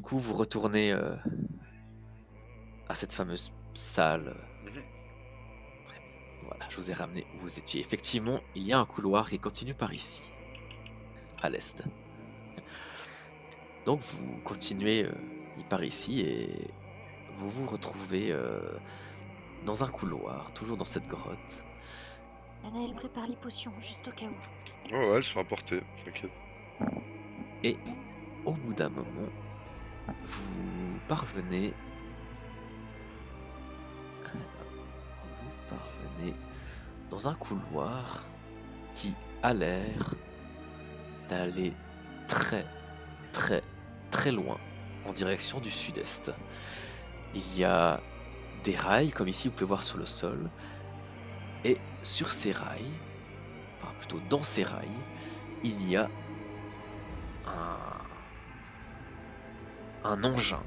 Du coup, vous retournez à cette fameuse salle. Mhm. Voilà, je vous ai ramené où vous étiez. Effectivement, il y a un couloir qui continue par ici, à l'est. Donc vous continuez par ici et vous vous retrouvez dans un couloir, toujours dans cette grotte. Elle prépare les potions, juste au cas où. Ouais, elles sont apportées, t'inquiète. Et au bout d'un moment, vous parvenez... Vous parvenez dans un couloir qui a l'air d'aller très, très, très loin en direction du sud-est. Il y a des rails, comme ici vous pouvez voir sur le sol, et sur ces rails, enfin plutôt dans ces rails, il y a un engin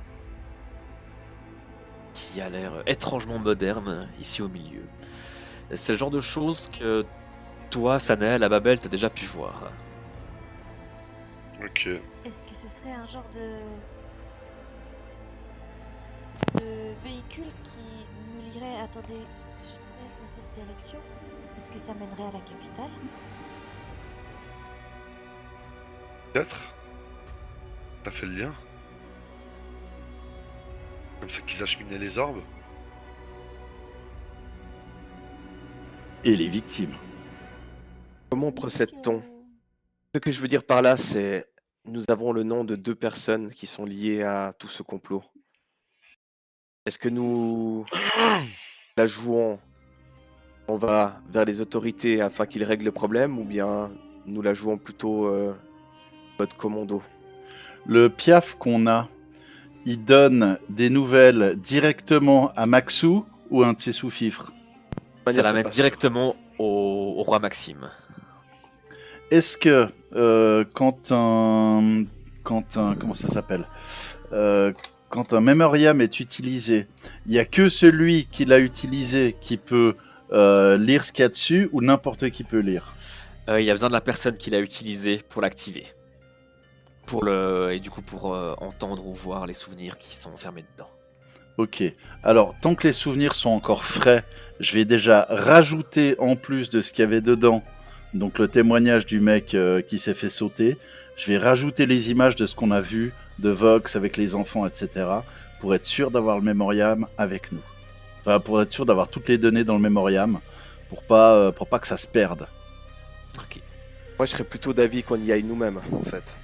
qui a l'air étrangement moderne ici au milieu. C'est le genre de choses que toi, Sanael, à Babel, t'as déjà pu voir. Ok. Est-ce que ce serait un genre de véhicule qui nous lirait, attendez, sud-est dans cette direction? Est-ce que ça mènerait à la capitale? Peut-être. T'as fait le lien. Comme ça qu'ils acheminaient les orbes. Et les victimes. Comment procède-t-on? Ce que je veux dire par là, c'est nous avons le nom de 2 personnes qui sont liées à tout ce complot. Est-ce que nous la jouons, on va vers les autorités afin qu'ils règlent le problème, ou bien nous la jouons plutôt mode commando? Le piaf qu'on a, il donne des nouvelles directement à Maxou ou un de ses sous-fifres? Ça la met passe. directement au roi Maxime. Est-ce que quand un comment ça s'appelle quand un mémoriam est utilisé, il n'y a que celui qui l'a utilisé qui peut lire ce qu'il y a dessus, ou n'importe qui peut lire? Il y a besoin de la personne qui l'a utilisé pour l'activer. Et du coup pour entendre ou voir les souvenirs qui sont enfermés dedans. Ok. Alors, tant que les souvenirs sont encore frais, je vais déjà rajouter, en plus de ce qu'il y avait dedans, donc le témoignage du mec qui s'est fait sauter, je vais rajouter les images de ce qu'on a vu, de Vox avec les enfants, etc., pour être sûr d'avoir le mémoriam avec nous. Enfin, pour être sûr d'avoir toutes les données dans le mémoriam, pour pas que ça se perde. Ok. Moi, je serais plutôt d'avis qu'on y aille nous-mêmes, en fait.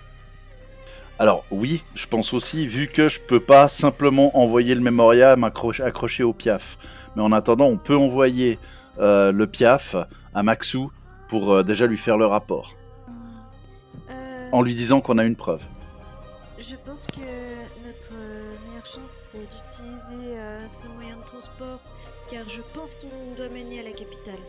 Alors oui, je pense aussi, vu que je peux pas simplement envoyer le mémoriam accroché au piaf. Mais en attendant, on peut envoyer le piaf à Maxou pour déjà lui faire le rapport, en lui disant qu'on a une preuve. Je pense que notre meilleure chance, c'est d'utiliser ce moyen de transport, car je pense qu'il nous doit mener à la capitale.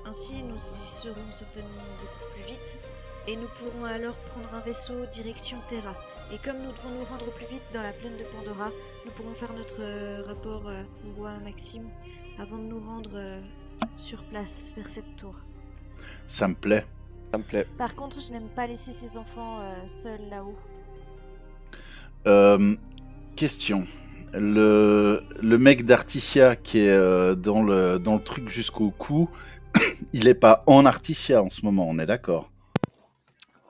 Ainsi, nous y serons certainement beaucoup plus vite, et nous pourrons alors prendre un vaisseau direction Terra. Et comme nous devons nous rendre au plus vite dans la plaine de Pandora, nous pourrons faire notre rapport au roi Maxime avant de nous rendre sur place, vers cette tour. Ça me plaît. Ça me plaît. Par contre, je n'aime pas laisser ces enfants seuls là-haut. Question. Le mec d'Articia qui est dans le truc jusqu'au cou, il est pas en Articia en ce moment, on est d'accord?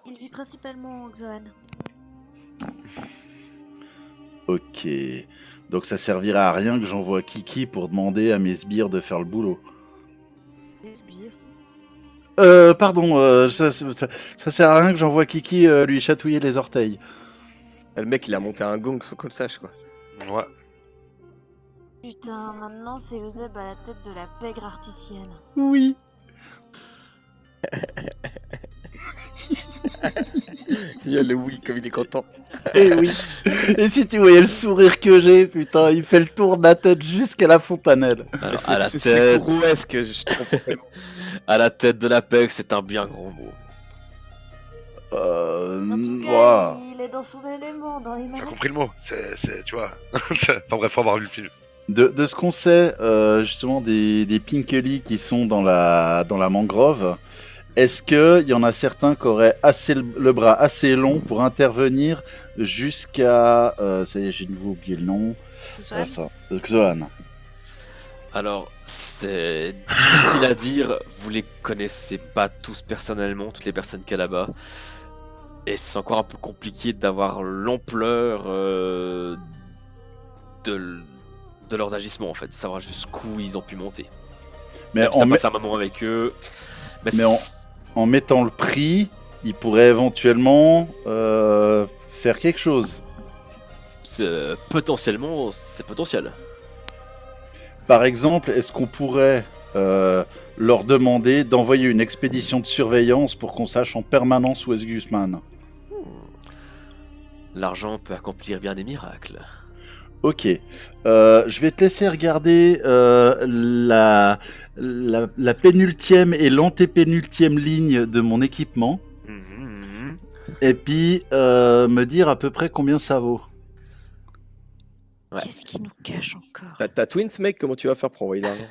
Il vit principalement en Xoan. Ok. Donc ça servira à rien que j'envoie Kiki pour demander à mes sbires de faire le boulot. Les sbires. Pardon, ça sert à rien que j'envoie Kiki lui chatouiller les orteils. Le mec, il a monté un gang sans qu'on le sache, quoi. Ouais. Putain, maintenant c'est Euseb à la tête de la pègre artisienne. Oui. Il y a le oui, comme il est content. Et oui. Et si tu voyais le sourire que j'ai, putain, il fait le tour de la tête jusqu'à la fontanelle. Alors, à la C'est tête, grouesque, je trouve. à la tête de l'APEC, c'est un bien grand mot. En tout cas, Ouah. il est dans son élément, dans les T'as manettes. compris le mot. C'est, tu vois. Enfin bref, faut avoir lu le film. De ce qu'on sait, justement, des Pinkely qui sont dans la mangrove, est-ce qu'il y en a certains qui auraient assez le bras assez long pour intervenir jusqu'à... ça y est, j'ai de nouveau oublié le nom. Zoan, Enfin, Xoan. Alors, c'est difficile à dire. Vous les connaissez pas tous personnellement, toutes les personnes qu'il y a là-bas. Et c'est encore un peu compliqué d'avoir l'ampleur de leurs agissements, en fait. De savoir jusqu'où ils ont pu monter. Mais, Même si en, ça me- passe un moment avec eux. Mais, Mais en mettant le prix, ils pourraient éventuellement faire quelque chose. potentiellement, c'est potentiel. Par exemple, est-ce qu'on pourrait leur demander d'envoyer une expédition de surveillance pour qu'on sache en permanence où est-ce Guzman? L'argent peut accomplir bien des miracles. Ok. Je vais te laisser regarder la pénultième et l'antépénultième ligne de mon équipement. Mhm. Et puis me dire à peu près combien ça vaut. Ouais. qu'est-ce qui nous cache encore? T'as Twins, mec, comment tu vas faire pour envoyer l'argent?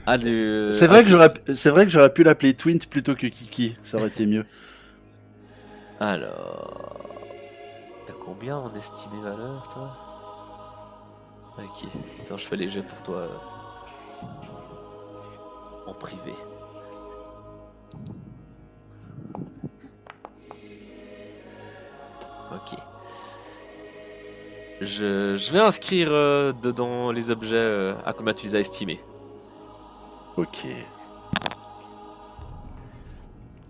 Ah, C'est vrai, que j'aurais pu l'appeler Twint plutôt que Kiki. Ça aurait été mieux. Alors... T'as combien en estimé valeur, toi? Ok. Attends, je fais les jeux pour toi. En privé. Ok. Je vais inscrire dedans les objets à combien tu les as estimés. Ok.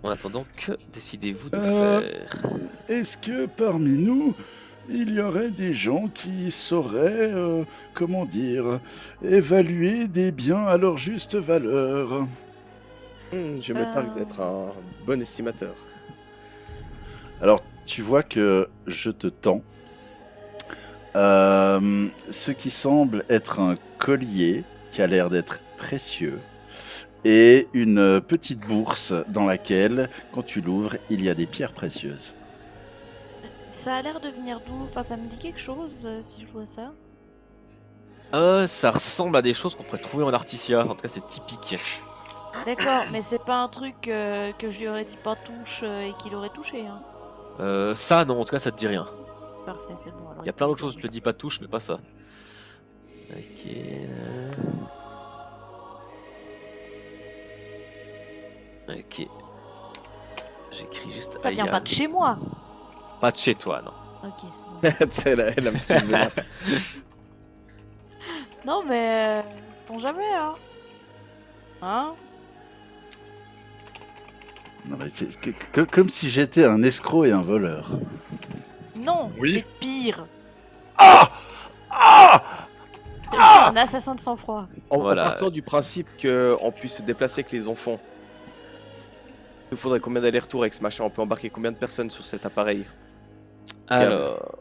En attendant, que décidez-vous de Euh, faire? Est-ce que parmi nous, il y aurait des gens qui sauraient, comment dire, évaluer des biens à leur juste valeur? Je me targue d'être un bon estimateur. Alors, tu vois que je te tends ce qui semble être un collier qui a l'air d'être précieux et une petite bourse dans laquelle, quand tu l'ouvres, il y a des pierres précieuses. Ça a l'air de venir d'où? Enfin, ça me dit quelque chose si je vois ça. Ça ressemble à des choses qu'on pourrait trouver en Articia. En tout cas, c'est typique. D'accord, mais c'est pas un truc que je lui aurais dit pas touche et qu'il aurait touché. Hein. Ça, non, en tout cas, ça te dit rien. Parfait, c'est bon. Alors Il y a plein d'autres choses, je te le dis pas touche, mais pas ça. Ok. Ok. J'écris juste. Ça vient Aya. pas de chez moi. Pas de chez toi, non. Ok, c'est bon. Tu sais, elle a un petit vénin. Non, mais sait-on jamais, hein. Hein? Non, mais c'est comme si j'étais un escroc et un voleur. Non, Oui. t'es pire. Ah T'es aussi un assassin de sang-froid. En Voilà. partant du principe qu'on puisse se déplacer avec les enfants, il nous faudrait combien d'allers-retours avec ce machin? On peut embarquer combien de personnes sur cet appareil? Alors.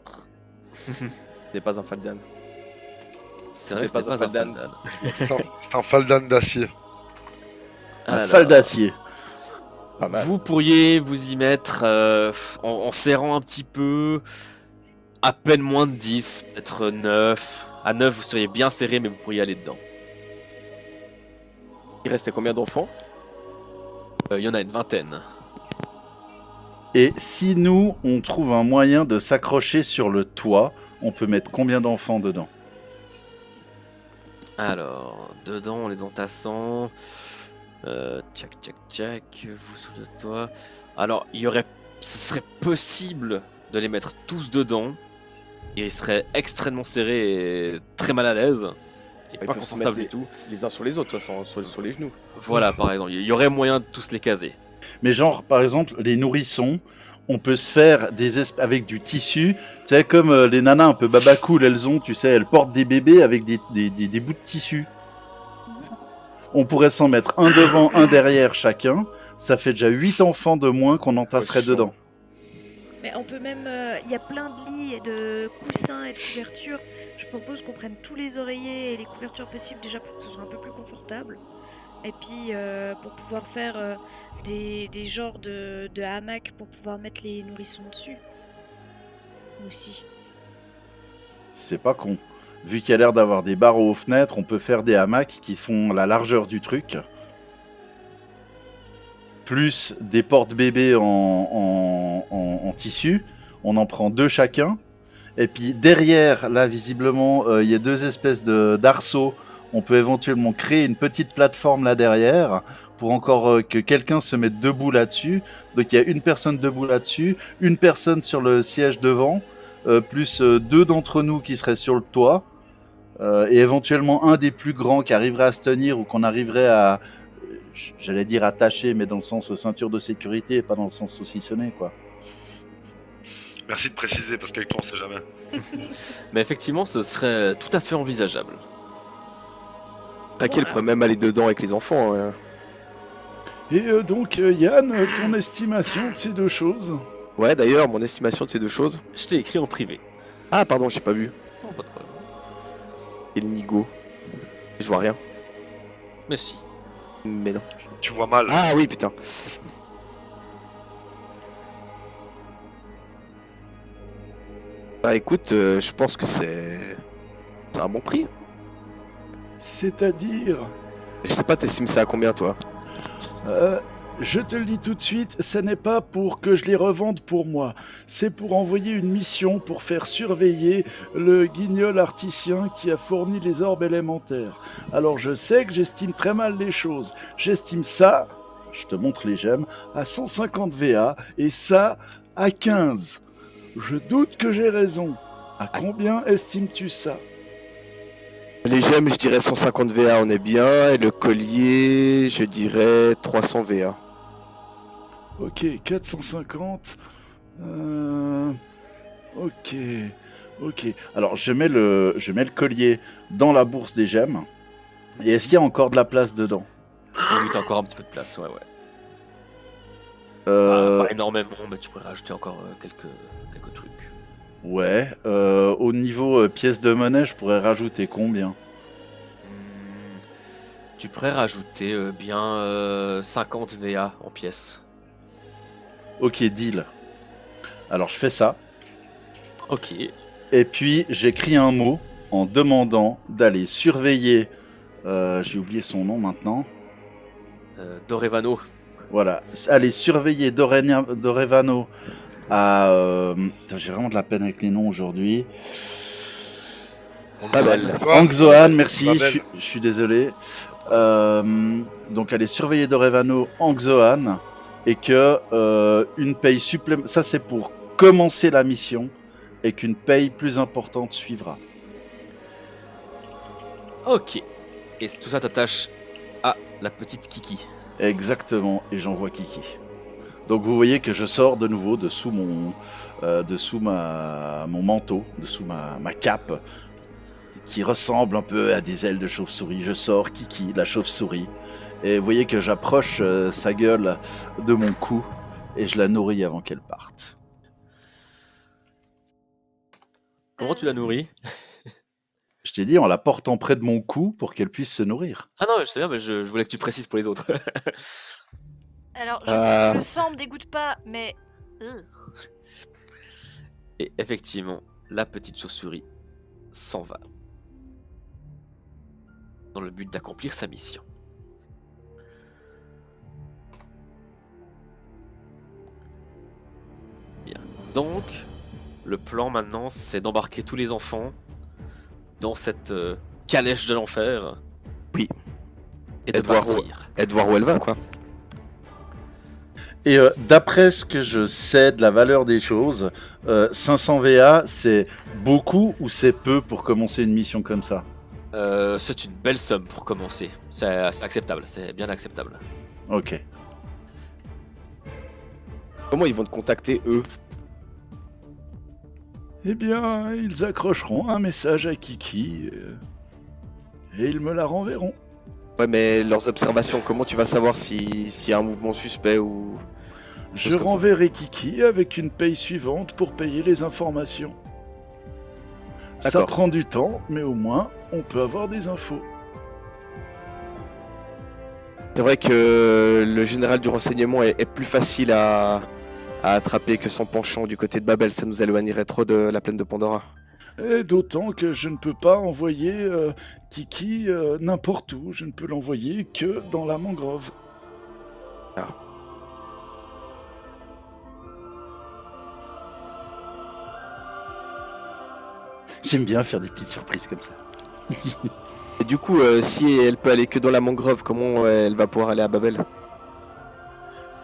N'est pas un Faldan. C'est vrai que C'est c'était pas pas un un Faldan. Faldan. C'est un Faldan d'acier. Un Alors, fal d'acier. Pas mal. Vous pourriez vous y mettre en serrant un petit peu, à peine moins de 10, peut-être 9. À 9, vous seriez bien serré, mais vous pourriez aller dedans. Il restait combien d'enfants? Il y en a une vingtaine. Et si nous, on trouve un moyen de s'accrocher sur le toit, on peut mettre combien d'enfants dedans? Alors, dedans, en les entassant. Tchac, tchac, tchac. Vous sous le toit. Alors, ce serait possible de les mettre tous dedans. Ils seraient extrêmement serrés et très mal à l'aise. Et Ils pas peuvent se confortables mettre du tout. Les uns sur les autres, de toute façon, sur les genoux. Voilà, par exemple. Il y aurait moyen de tous les caser. Mais genre, par exemple, les nourrissons, on peut se faire avec du tissu, tu sais, comme les nanas un peu babacool, elles ont, tu sais, elles portent des bébés avec des bouts de tissu. On pourrait s'en mettre un devant, un derrière chacun, ça fait déjà 8 enfants de moins qu'on entasserait Cochon. dedans. Mais on peut même. Il y a plein de lits et de coussins et de couvertures. Je propose qu'on prenne tous les oreillers et les couvertures possibles déjà pour que ce soit un peu plus confortable. Et puis pour pouvoir faire des genres de hamacs pour pouvoir mettre les nourrissons dessus. Aussi. C'est pas con. Vu qu'il y a l'air d'avoir des barreaux aux fenêtres, on peut faire des hamacs qui font la largeur du truc. plus des porte-bébés en tissu. On en prend 2 chacun. Et puis derrière, là, visiblement, il y a 2 espèces d'arceaux. On peut éventuellement créer une petite plateforme là derrière pour encore que quelqu'un se mette debout là-dessus. Donc il y a une personne debout là-dessus, une personne sur le siège devant, plus 2 d'entre nous qui seraient sur le toit, et éventuellement un des plus grands qui arriverait à se tenir ou qu'on arriverait à, j'allais dire attacher, mais dans le sens ceinture de sécurité et pas dans le sens saucissonné, quoi. Merci de préciser, parce qu'avec toi, on sait jamais. Mais effectivement, ce serait tout à fait envisageable. T'inquiète, elle pourrait même aller dedans avec les enfants. Et donc, Yann, ton estimation de ces 2 choses? Ouais, d'ailleurs, mon estimation de ces 2 choses. Je t'ai écrit en privé. Ah, pardon, j'ai pas vu. Non, pas de problème. Et le nigo. Je vois rien. Mais si. Mais non. Tu vois mal. Ah oui, putain. Bah écoute, je pense que c'est un bon prix. C'est-à-dire, Je sais pas, t'estimes ça à combien, toi? je te le dis tout de suite, ce n'est pas pour que je les revende pour moi. C'est pour envoyer une mission pour faire surveiller le guignol articien qui a fourni les orbes élémentaires. Alors je sais que j'estime très mal les choses. J'estime ça, je te montre les gemmes, à 150 VA et ça à 15. Je doute que j'ai raison. À combien estimes-tu ça? Les gemmes, je dirais 150 VA, on est bien. Et le collier, je dirais 300 VA. Ok, 450. Ok. Alors je mets le collier dans la bourse des gemmes. Et est-ce qu'il y a encore de la place dedans? Oui, t'as encore un petit peu de place, ouais. Pas énormément, mais tu pourrais rajouter encore quelques trucs. Ouais. Au niveau pièces de monnaie, je pourrais rajouter combien? Tu pourrais rajouter bien 50 VA en pièces. Ok, deal. Alors je fais ça. Ok. Et puis j'écris un mot en demandant d'aller surveiller. J'ai oublié son nom maintenant. Dorevano. Voilà, allez surveiller Dorevano à... Putain, j'ai vraiment de la peine avec les noms aujourd'hui. Babel. Angzoan, merci, Babel. je suis désolé. Donc allez surveiller Dorevano, Angzoan, et que une paye supplémentaire... Ça c'est pour commencer la mission, et qu'une paye plus importante suivra. Ok. Et tout ça t'attache à la petite Kiki. Exactement, et j'envoie Kiki. Donc vous voyez que je sors de nouveau dessous mon manteau, dessous ma cape, qui ressemble un peu à des ailes de chauve-souris. Je sors Kiki, la chauve-souris, et vous voyez que j'approche sa gueule de mon cou, et je la nourris avant qu'elle parte. Comment tu la nourris? Je t'ai dit en la portant près de mon cou pour qu'elle puisse se nourrir. Ah non, je sais bien, mais je voulais que tu précises pour les autres. Alors, je sais que le sang me dégoûte pas, mais... Et effectivement, la petite chauve-souris s'en va. Dans le but d'accomplir sa mission. Bien. Donc, le plan maintenant, c'est d'embarquer tous les enfants dans cette calèche de l'enfer. Oui. Et de Et de voir partir. Et de voir où elle va, quoi. Et d'après ce que je sais de la valeur des choses, 500 VA, c'est beaucoup ou c'est peu pour commencer une mission comme ça? C'est une belle somme pour commencer. C'est acceptable, c'est bien acceptable. Ok. Comment ils vont te contacter, eux? Eh bien, ils accrocheront un message à Kiki et ils me la renverront. Ouais, mais leurs observations, comment tu vas savoir s'il y a un mouvement suspect ou... Je Chose comme ça. renverrai Kiki avec une paye suivante pour payer les informations. Ça D'accord. prend du temps, mais au moins, on peut avoir des infos. C'est vrai que le général du renseignement est plus facile à attraper que son penchant du côté de Babel. Ça nous éloignerait trop de la plaine de Pandora. Et d'autant que je ne peux pas envoyer Kiki n'importe où. Je ne peux l'envoyer que dans la mangrove. J'aime bien faire des petites surprises comme ça. Et du coup, si elle peut aller que dans la mangrove, comment elle va pouvoir aller à Babel?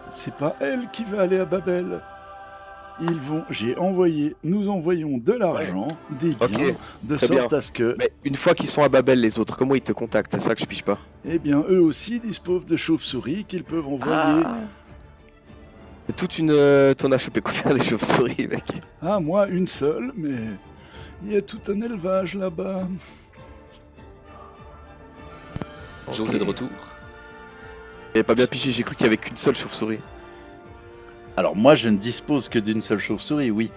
C'est pas elle qui va aller à Babel. Nous envoyons de l'argent, des biens, Ok, de très sorte bien. à ce que, Mais une fois qu'ils sont à Babel, les autres, comment ils te contactent? C'est ça que je piche pas. eh bien, eux aussi disposent de chauves-souris qu'ils peuvent envoyer. C'est toute une... T'en as chopé combien des chauves-souris, mec? Ah, moi, une seule, mais il y a tout un élevage là-bas. Joe, Ok. t'es de retour. J'avais pas bien piché, j'ai cru qu'il y avait qu'une seule chauve-souris. Alors moi, je ne dispose que d'une seule chauve-souris, oui,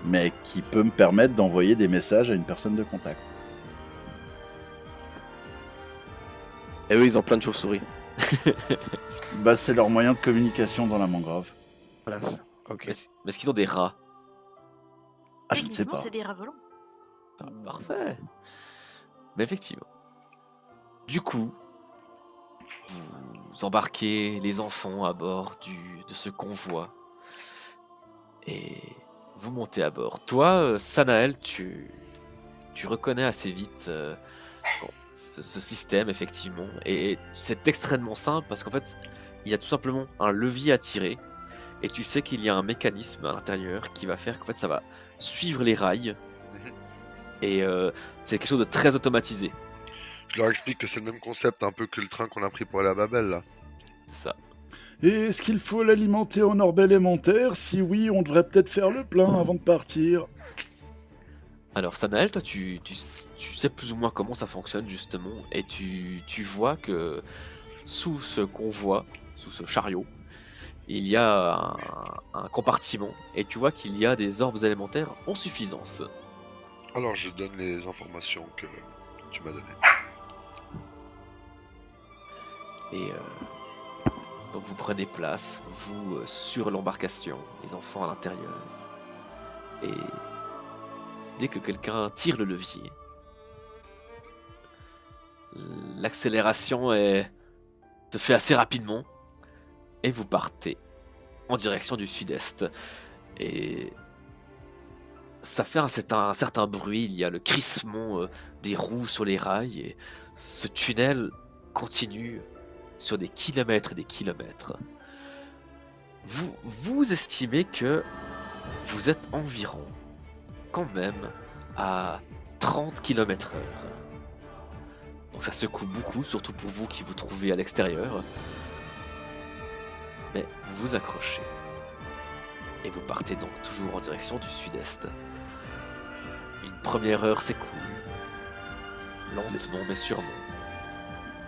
mais qui peut me permettre d'envoyer des messages à une personne de contact. Et eux, ils ont plein de chauves-souris. Bah, c'est leur moyen de communication dans la mangrove. Voilà, ok. Mais est-ce qu'ils ont des rats? Ah, je ne sais Techniquement, pas. c'est des rats volants. Ah, parfait. Mais effectivement. Du coup, vous embarquez les enfants à bord de ce convoi. Et vous montez à bord. Toi, Sanael, tu reconnais assez vite bon, ce système, effectivement. Et c'est extrêmement simple parce qu'en fait, il y a tout simplement un levier à tirer. Et tu sais qu'il y a un mécanisme à l'intérieur qui va faire qu'en fait, ça va suivre les rails. Et c'est quelque chose de très automatisé. Je leur explique que c'est le même concept un peu que le train qu'on a pris pour aller à Babel là. C'est ça. Et est-ce qu'il faut l'alimenter en orbe élémentaire? Si oui, on devrait peut-être faire le plein avant de partir. Alors Sanael, toi tu sais plus ou moins comment ça fonctionne justement, et tu vois que sous ce convoi, sous ce chariot, il y a un compartiment, et tu vois qu'il y a des orbes élémentaires en suffisance. Alors je donne les informations que tu m'as données. Et donc vous prenez place, vous sur l'embarcation, les enfants à l'intérieur, et dès que quelqu'un tire le levier, l'accélération se fait assez rapidement et vous partez en direction du sud-est. Et ça fait un certain bruit, il y a le crissement des roues sur les rails et ce tunnel continue sur des kilomètres et des kilomètres. Vous estimez que vous êtes environ quand même à 30 km/h. Donc ça secoue beaucoup, surtout pour vous qui vous trouvez à l'extérieur. Mais vous vous accrochez. Et vous partez donc toujours en direction du sud-est. Une première heure s'écoule. Lentement mais sûrement.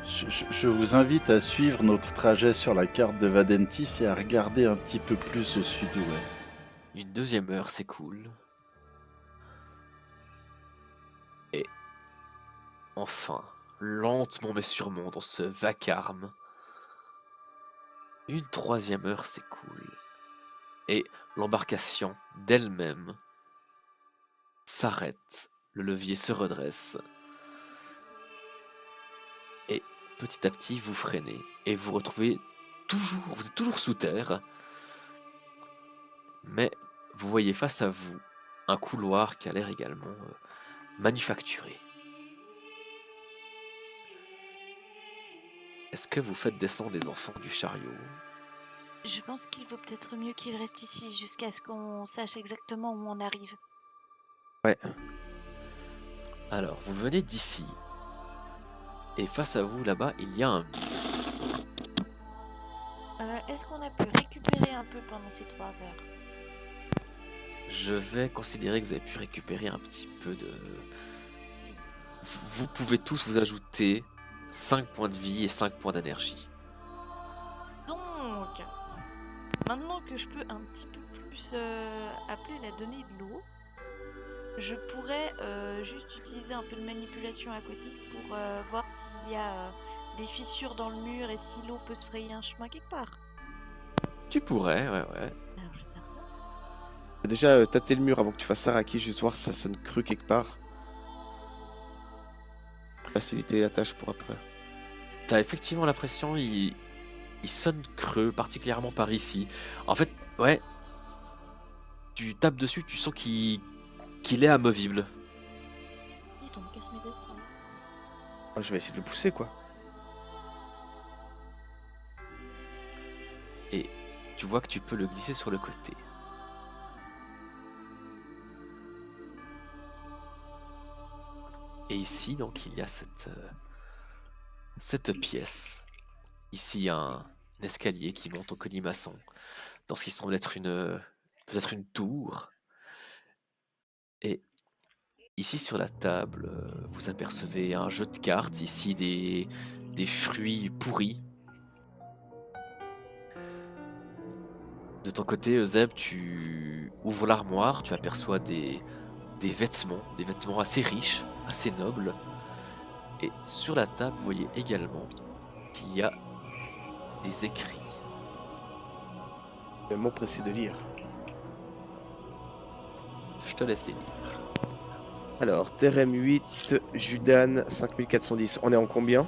Je vous invite à suivre notre trajet sur la carte de Vadentis et à regarder un petit peu plus au sud-ouest. Une deuxième heure s'écoule. Et enfin, lentement mais sûrement dans ce vacarme, une troisième heure s'écoule. Et l'embarcation d'elle-même s'arrête. Le levier se redresse. Et petit à petit, vous freinez. Et vous retrouvez vous êtes toujours sous terre. Mais vous voyez face à vous un couloir qui a l'air également manufacturé. Est-ce que vous faites descendre les enfants du chariot? Je pense qu'il vaut peut-être mieux qu'il reste ici jusqu'à ce qu'on sache exactement où on arrive. Ouais. Alors, vous venez d'ici. Et face à vous, là-bas, il y a un mur. Est-ce qu'on a pu récupérer un peu pendant ces 3 heures? Je vais considérer que vous avez pu récupérer un petit peu de... Vous pouvez tous vous ajouter 5 points de vie et 5 points d'énergie. Donc, maintenant que je peux un petit peu plus appeler la donnée de l'eau, je pourrais juste utiliser un peu de manipulation aquatique pour voir s'il y a des fissures dans le mur et si l'eau peut se frayer un chemin quelque part. Tu pourrais, ouais. Alors, je vais faire ça. Déjà, tâter le mur avant que tu fasses ça, Raki, juste voir si ça sonne creux quelque part. Faciliter la tâche pour après. T'as effectivement l'impression il sonne creux, particulièrement par ici. En fait, ouais, tu tapes dessus, tu sens qu'il est amovible. laisse mes épaules. Ah, je vais essayer de le pousser, quoi. Et tu vois que tu peux le glisser sur le côté. Et ici, donc, il y a cette pièce. Ici, un escalier qui monte au colimaçon, dans ce qui semble être peut-être une tour. Et ici, sur la table, vous apercevez un jeu de cartes. Ici, des fruits pourris. De ton côté, Zeb, tu ouvres l'armoire, tu aperçois des vêtements assez riches, assez nobles. Et sur la table, vous voyez également qu'il y a des écrits. Je vais m'empresser de lire. Je te laisse les lire. Alors, Terem 8, Judan 5410. On est en combien?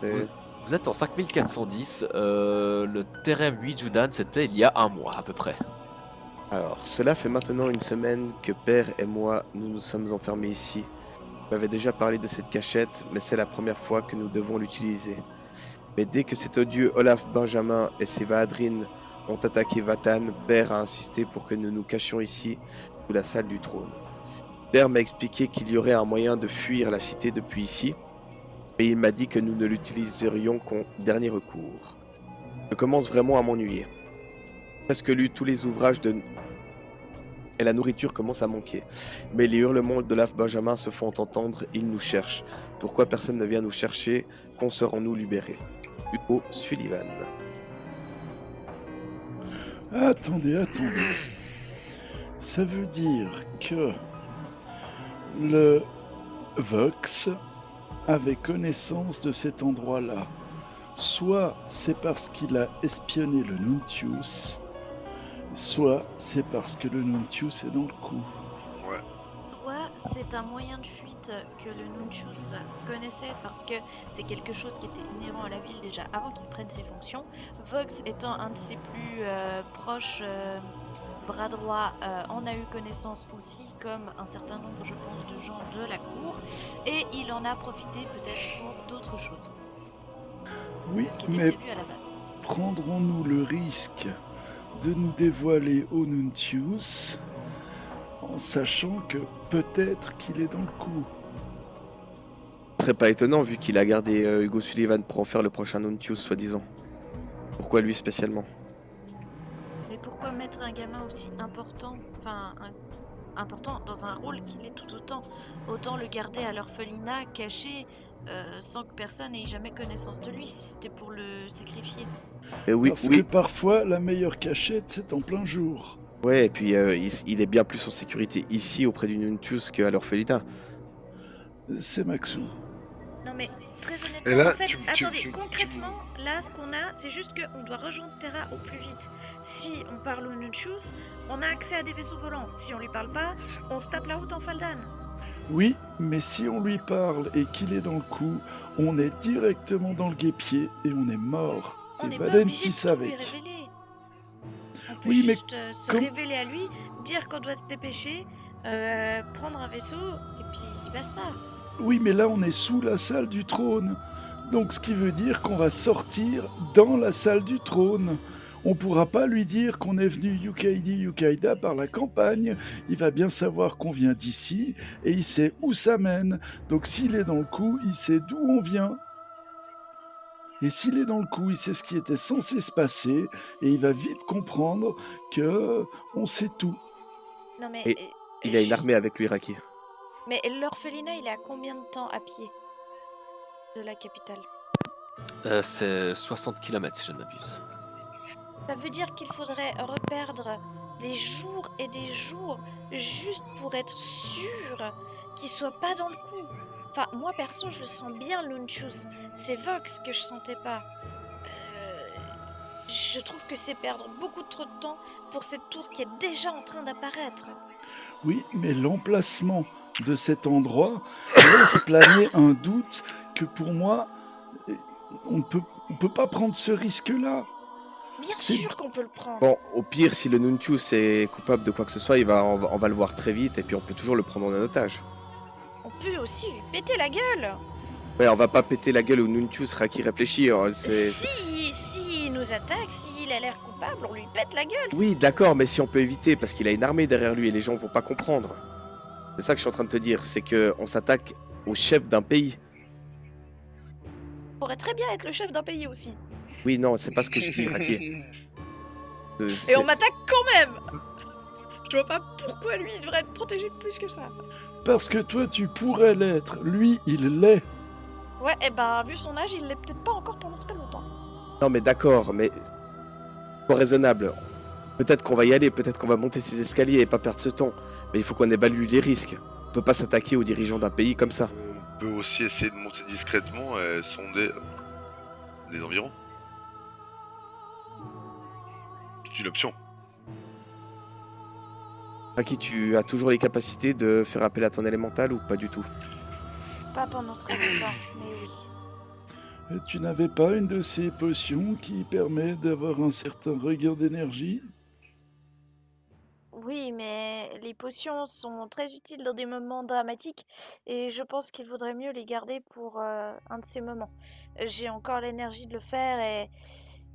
C'est... Vous êtes en 5410, le Terem 8 Judan, c'était il y a un mois à peu près. Alors, cela fait maintenant une semaine que Père et moi, nous sommes enfermés ici. Je m'avais déjà parlé de cette cachette, mais c'est la première fois que nous devons l'utiliser. Mais dès que cet odieux Olaf Benjamin et ses Vahadrines ont attaqué Vatan, Père a insisté pour que nous nous cachions ici, sous la salle du trône. Père m'a expliqué qu'il y aurait un moyen de fuir la cité depuis ici, et il m'a dit que nous ne l'utiliserions qu'en dernier recours. Je commence vraiment à m'ennuyer. J'ai presque lu tous les ouvrages et la nourriture commence à manquer. Mais les hurlements d'Olaf Benjamin se font entendre, il nous cherche. Pourquoi personne ne vient nous chercher? Qu'on serons-nous libérés? Hugo Sullivan. Attendez. Ça veut dire que le Vox avait connaissance de cet endroit-là. Soit c'est parce qu'il a espionné le Nuntius, soit c'est parce que le Nuntius est dans le coup. Ouais. Soit c'est un moyen de fuite que le Nuntius connaissait parce que c'est quelque chose qui était inhérent à la ville déjà avant qu'il prenne ses fonctions. Vox étant un de ses plus proches bras droit en a eu connaissance aussi, comme un certain nombre, je pense, de gens de la cour, et il en a profité peut-être pour d'autres choses. Oui, Ce qui était mais prévu à la base. prendrons-nous le risque de nous dévoiler au Nuntius en sachant que peut-être qu'il est dans le coup? Ce serait pas étonnant vu qu'il a gardé Hugo Sullivan pour en faire le prochain Nuntius, soi-disant. Pourquoi lui spécialement? Mais pourquoi mettre un gamin aussi important, important dans un rôle qu'il est tout autant? Autant le garder à l'orphelinat, caché, sans que personne ait jamais connaissance de lui, si c'était pour le sacrifier. Et oui, Parce oui. que parfois, la meilleure cachette, c'est en plein jour. Ouais, et puis il est bien plus en sécurité ici auprès du Nuntius qu'à l'orphelinat. C'est Maxou. Non mais, très honnêtement, Et là, en fait, attendez, tu- concrètement, là, ce qu'on a, c'est juste qu'on doit rejoindre Terra au plus vite. Si on parle au Nuntius, on a accès à des vaisseaux volants. Si on lui parle pas, on se tape la route en Faldan. Oui, mais si on lui parle et qu'il est dans le coup, on est directement dans le guêpier et on est mort. On et n'est pas Vaden obligé tisse de tout lui avec. révéler. On peut Oui, mais juste se comme- révéler à lui, dire qu'on doit se dépêcher, prendre un vaisseau, et puis basta. Oui, mais là, on est sous la salle du trône. Donc, ce qui veut dire qu'on va sortir dans la salle du trône. On pourra pas lui dire qu'on est venu Yukaida par la campagne. Il va bien savoir qu'on vient d'ici et il sait où ça mène. Donc, s'il est dans le coup, il sait d'où on vient. Et s'il est dans le coup, il sait ce qui était censé se passer et il va vite comprendre que on sait tout. Non mais... Et il a une juste- armée avec lui, Raki. Mais l'orphelinat, il est à combien de temps à pied de la capitale? C'est 60 km si je ne m'abuse. Ça veut dire qu'il faudrait reperdre des jours et des jours juste pour être sûr qu'il soit pas dans le coup. Enfin, moi perso, je le sens bien, Nuntius. C'est Vox que je sentais pas. Je trouve que c'est perdre beaucoup trop de temps pour cette tour qui est déjà en train d'apparaître. Oui, mais l'emplacement de cet endroit laisse planer un doute que pour moi, on ne peut pas prendre ce risque-là. Bien C'est- sûr qu'on peut le prendre. Bon, au pire, si le Nuntius est coupable de quoi que ce soit, on va le voir très vite et puis on peut toujours le prendre en otage. On peut peut aussi lui péter la gueule. Ouais, on va pas péter la gueule au Nuntius, Raki réfléchit. Si il nous attaque, s'il a l'air coupable, on lui pète la gueule. Oui, d'accord, mais si on peut éviter, parce qu'il a une armée derrière lui et les gens vont pas comprendre. C'est ça que je suis en train de te dire, c'est que on s'attaque au chef d'un pays. On pourrait très bien être le chef d'un pays aussi. Oui, non, c'est pas ce que je dis, Raki. Et on m'attaque quand même. Je vois pas pourquoi lui il devrait être protégé plus que ça. Parce que toi, tu pourrais l'être. Lui, il l'est. Ouais, et ben vu son âge, il l'est peut-être pas encore pendant très longtemps. Non, mais d'accord, mais pas raisonnable. Peut-être qu'on va y aller, peut-être qu'on va monter ces escaliers et pas perdre ce temps. Mais il faut qu'on évalue les risques. On peut pas s'attaquer aux dirigeants d'un pays comme ça. On peut aussi essayer de monter discrètement et sonder les environs. C'est une option. Raki, tu as toujours les capacités de faire appel à ton élémental ou pas du tout? Pas pendant très longtemps, mais oui. Et tu n'avais pas une de ces potions qui permet d'avoir un certain regain d'énergie? Oui, mais les potions sont très utiles dans des moments dramatiques et je pense qu'il vaudrait mieux les garder pour un de ces moments. J'ai encore l'énergie de le faire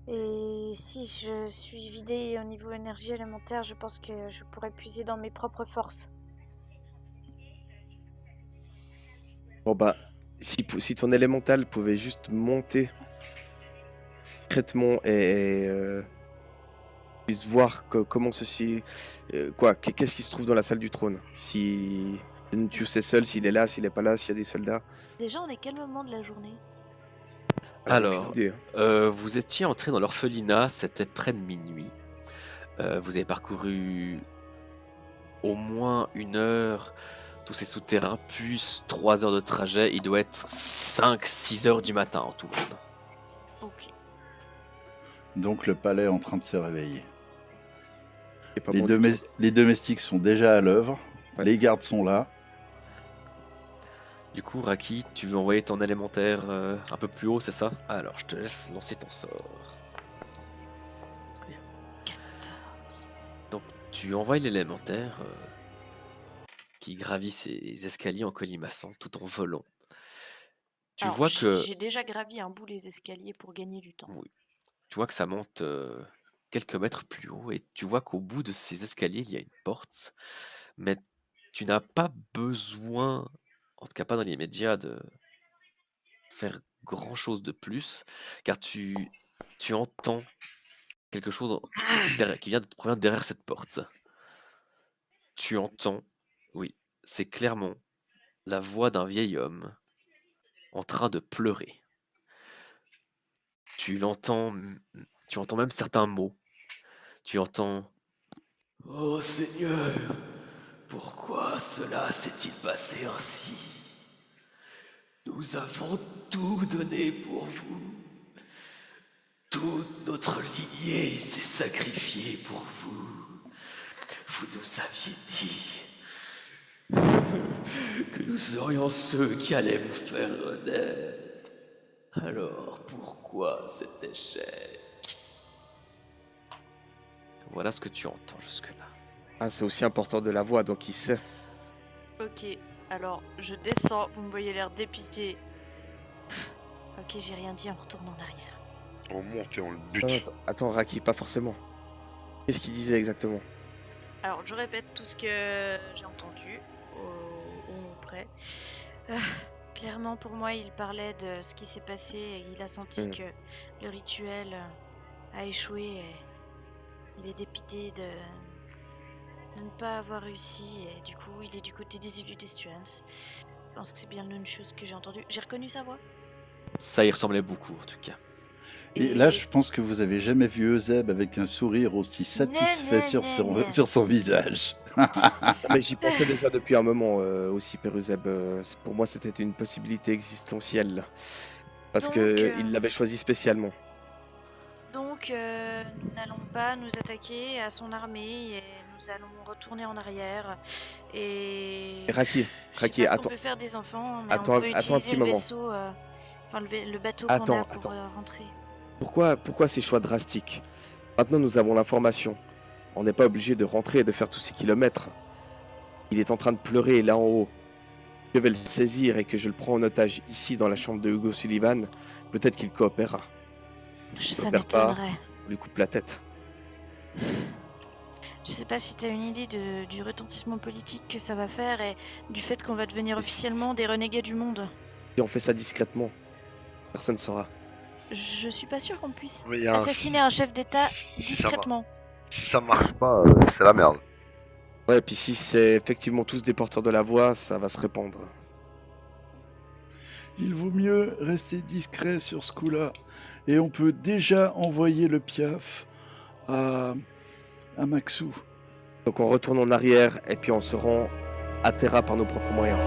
et si je suis vidée au niveau énergie élémentaire, je pense que je pourrais puiser dans mes propres forces. Bon bah, si ton élémental pouvait juste monter discrètement et puisse voir comment ceci... qu'est-ce qui se trouve dans la salle du trône? Si tu sais seul, s'il est là, s'il est pas là, s'il y a des soldats. Déjà, on est quel moment de la journée? Alors, aucune idée. vous étiez entré dans l'orphelinat, c'était près de minuit. Vous avez parcouru au moins 1 heure tous ces souterrains, plus 3 heures de trajet. Il doit être 5-6 heures du matin en tout monde. Ok. Donc le palais est en train de se réveiller. C'est pas Les, bon du tout. les domestiques sont déjà à l'œuvre. Ouais. Les gardes sont là. Du coup, Raki, tu veux envoyer ton élémentaire un peu plus haut, c'est ça? Alors, je te laisse lancer ton sort. Bien. 14. Donc, tu envoies l'élémentaire qui gravit ces escaliers en colimaçon tout en volant. Tu Alors, vois que j'ai déjà gravi un bout les escaliers pour gagner du temps. oui, tu vois que ça monte quelques mètres plus haut et tu vois qu'au bout de ces escaliers, il y a une porte, mais tu n'as pas besoin, en tout cas pas dans les médias, de faire grand chose de plus, car tu entends quelque chose qui vient de provient de derrière cette porte. Tu entends, oui, c'est clairement la voix d'un vieil homme en train de pleurer. Tu l'entends, tu entends même certains mots. Tu entends "Oh Seigneur, pourquoi cela s'est-il passé ainsi? Nous avons tout donné pour vous. Toute notre lignée s'est sacrifiée pour vous. Vous nous aviez dit que nous serions ceux qui allaient vous faire renaître. Alors pourquoi cet échec?" Voilà ce que tu entends jusque-là. Ah, c'est aussi important de la voix, donc il sait. Ok, alors je descends, vous me voyez l'air dépité. Ok, j'ai rien dit, on retourne en arrière. On monte et on le bute. Attends, Raki, pas forcément. Qu'est-ce qu'il disait exactement? Alors je répète tout ce que j'ai entendu au mot près. Clairement pour moi il parlait de ce qui s'est passé et il a senti que le rituel a échoué et il est dépité de ne pas avoir réussi et du coup il est du côté des élus d'Estuance. Je pense que c'est bien l'une chose que j'ai entendue. J'ai reconnu sa voix. Ça y ressemblait beaucoup en tout cas. Et là, je pense que vous avez jamais vu Euseb avec un sourire aussi satisfait sur son visage. Mais j'y pensais déjà depuis un moment aussi, Péruzeb. Pour moi, c'était une possibilité existentielle. Parce Donc, que il l'avait choisi spécialement. Donc nous n'allons pas nous attaquer à son armée et nous allons retourner en arrière et... Raki, Je sais pas ce attends. qu'on peut faire des enfants, mais Attends, on peut attends un utiliser petit le moment. vaisseau, enfin le bateau qu'on a pour rentrer. Pourquoi ces choix drastiques? Maintenant, nous avons l'information. On n'est pas obligé de rentrer et de faire tous ces kilomètres. Il est en train de pleurer là en haut. je vais le saisir et que je le prends en otage ici dans la chambre de Hugo Sullivan, peut-être qu'il coopérera. Ça coopère pas. m'étonnerait. On lui coupe la tête. Je sais pas si t'as une idée du retentissement politique que ça va faire et du fait qu'on va devenir officiellement des renégats du monde. Et on fait ça discrètement. Personne ne saura. Je suis pas sûre qu'on puisse Mais il y a assassiner un chef d'État si ça discrètement. Si ça marche pas, c'est la merde. Ouais, puis si c'est effectivement tous des porteurs de la voix, ça va se répandre. Il vaut mieux rester discret sur ce coup-là. Et on peut déjà envoyer le piaf à Maxou. Donc on retourne en arrière et puis on se rend à Terra par nos propres moyens.